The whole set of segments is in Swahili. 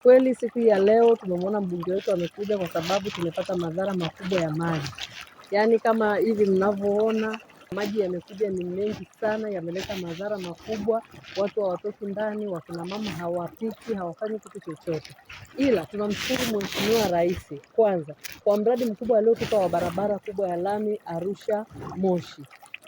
Kweli siku ya leo tumemwona mbunge wetu amekuja kwa sababu tumepata madhara makubwa ya maji. Yaani kama hivi mnavyoona maji yamekuja ni mengi sana, yameleta madhara makubwa. Watu hawatoki ndani, wakina mama hawapiki, hawafanyi kitu chochote. Ila tunamshukuru Mheshimiwa Rais kwanza kwa mradi mkubwa aliotupa wa barabara kubwa ya lami Arusha Moshi.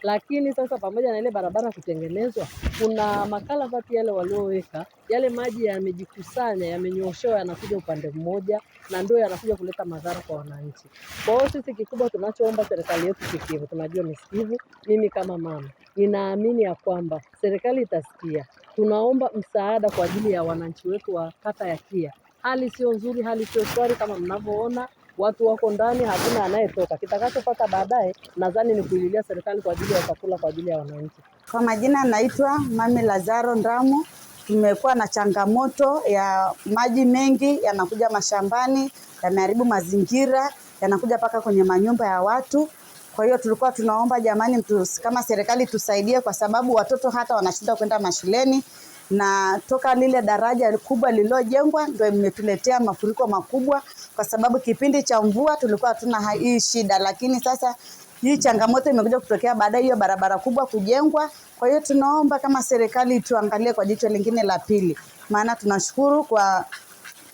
Lakini sasa pamoja na ile barabara kutengenezwa, kuna makalavati yale walioweka, yale maji yamejikusanya, yamenyoshewa, yanakuja upande mmoja na ndio yanakuja kuleta madhara kwa wananchi. Kwa hiyo sisi kikubwa tunachoomba serikali yetu sikivu, tunajua ni sikivu. Mimi kama mama ninaamini ya kwamba serikali itasikia. Tunaomba msaada kwa ajili ya wananchi wetu wa kata ya Kia. Hali sio nzuri, hali sio shwari kama mnavyoona. Watu wako ndani, hakuna anayetoka. Kitakachopata baadaye nadhani ni kuililia serikali kwa ajili ya chakula kwa ajili ya wananchi. Kwa majina naitwa Mami Lazaro Ndamu. Tumekuwa na changamoto ya maji mengi yanakuja mashambani, yameharibu mazingira, yanakuja paka kwenye manyumba ya watu. Kwa hiyo tulikuwa tunaomba jamani, kama serikali tusaidie, kwa sababu watoto hata wanashinda kwenda mashuleni, na toka lile daraja kubwa lililojengwa ndio imetuletea mafuriko makubwa, kwa sababu kipindi cha mvua tulikuwa hatuna hii shida, lakini sasa hii changamoto imekuja kutokea baada hiyo barabara kubwa kujengwa. Kwa hiyo tunaomba kama serikali tuangalie kwa jicho lingine la pili, maana tunashukuru kwa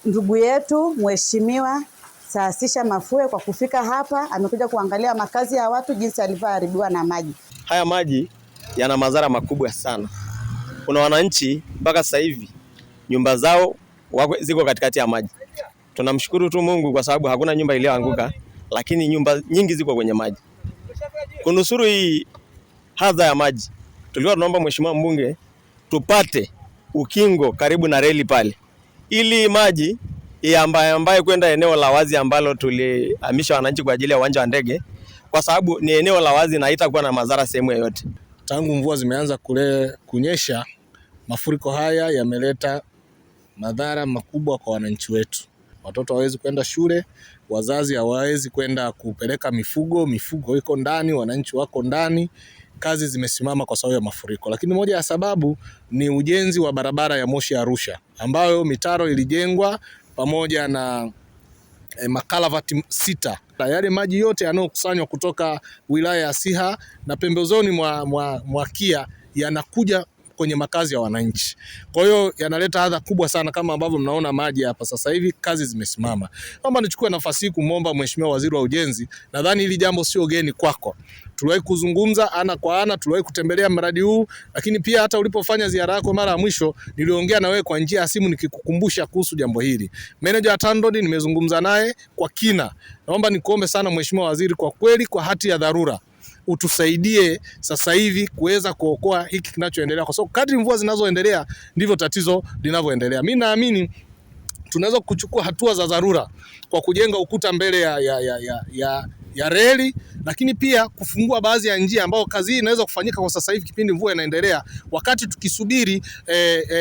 ndugu yetu Mheshimiwa Saasisha Mafue kwa kufika hapa, amekuja kuangalia makazi ya watu jinsi yalivyoharibiwa na maji. Haya maji yana madhara makubwa sana. Kuna wananchi mpaka sasa hivi nyumba zao ziko katikati ya maji. Tunamshukuru tu Mungu kwa sababu hakuna nyumba iliyoanguka, lakini nyumba nyingi ziko kwenye maji. Kunusuru hii hadha ya maji, tulikuwa tunaomba Mheshimiwa mbunge tupate ukingo karibu na reli pale, ili maji ambaye kwenda eneo la wazi ambalo tulihamisha wananchi kwa ajili ya uwanja wa ndege, kwa sababu ni eneo la wazi na haitakuwa na madhara sehemu yoyote. Tangu mvua zimeanza kunyesha, mafuriko haya yameleta madhara makubwa kwa wananchi wetu. Watoto hawezi kwenda shule, wazazi hawawezi kwenda kupeleka mifugo iko ndani, wananchi wako ndani, kazi zimesimama kwa sababu ya mafuriko. Lakini moja ya sababu ni ujenzi wa barabara ya Moshi Arusha, ambayo mitaro ilijengwa pamoja na makalavati 6. Yale maji yote yanayokusanywa kutoka wilaya ya Siha na pembezoni mwa Kia yanakuja kwenye makazi ya wananchi. Kwa hiyo yanaleta adha kubwa sana, kama ambavyo mnaona maji hapa sasa hivi, kazi zimesimama. Kama nichukue nafasi hii kumwomba Mheshimiwa Waziri wa Ujenzi, nadhani hili jambo sio geni kwako. Tuliwahi kuzungumza ana kwa ana, tuliwahi kutembelea mradi huu, lakini pia hata ulipofanya ziara yako mara ya mwisho niliongea na wewe kwa njia ya simu nikikukumbusha kuhusu jambo hili. Meneja wa TANROADS nimezungumza naye kwa kina. Naomba nikuombe sana Mheshimiwa Waziri, kwa kweli kwa hati ya dharura utusaidie sasa hivi kuweza kuokoa hiki kinachoendelea, kwa sababu kadri mvua zinazoendelea ndivyo tatizo linavyoendelea. Mimi naamini tunaweza kuchukua hatua za dharura kwa kujenga ukuta mbele ya reli, lakini pia kufungua baadhi ya njia ambao kazi hii inaweza kufanyika kwa sasa hivi kipindi mvua inaendelea, wakati tukisubiri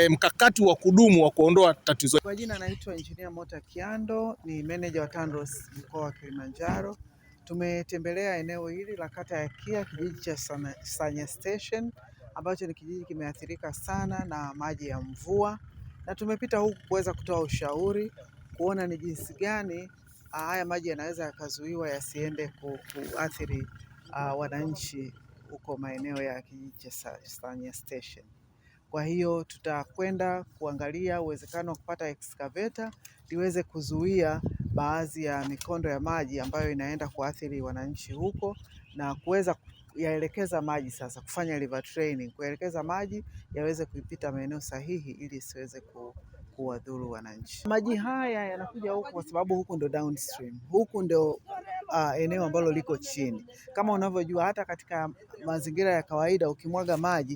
mkakati wa kudumu wa kuondoa tatizo. Kwa jina naitwa Engineer Mota Kiando, ni manager wa TANROADS mkoa wa Kilimanjaro. Tumetembelea eneo hili la kata ya Kia, kijiji cha Sanya Station, ambacho ni kijiji kimeathirika sana na maji ya mvua, na tumepita huku kuweza kutoa ushauri, kuona ni jinsi gani haya maji yanaweza yakazuiwa yasiende kuathiri wananchi huko maeneo ya kijiji cha Sanya Station. Kwa hiyo tutakwenda kuangalia uwezekano wa kupata excavator liweze kuzuia baadhi ya mikondo ya maji ambayo inaenda kuathiri wananchi huko, na kuweza yaelekeza maji sasa, kufanya river training, kuelekeza maji yaweze kuipita maeneo sahihi ili isiweze kuwadhuru wananchi. Maji haya yanakuja huku kwa sababu huku ndo downstream, huku ndo eneo ambalo liko chini. Kama unavyojua, hata katika mazingira ya kawaida ukimwaga maji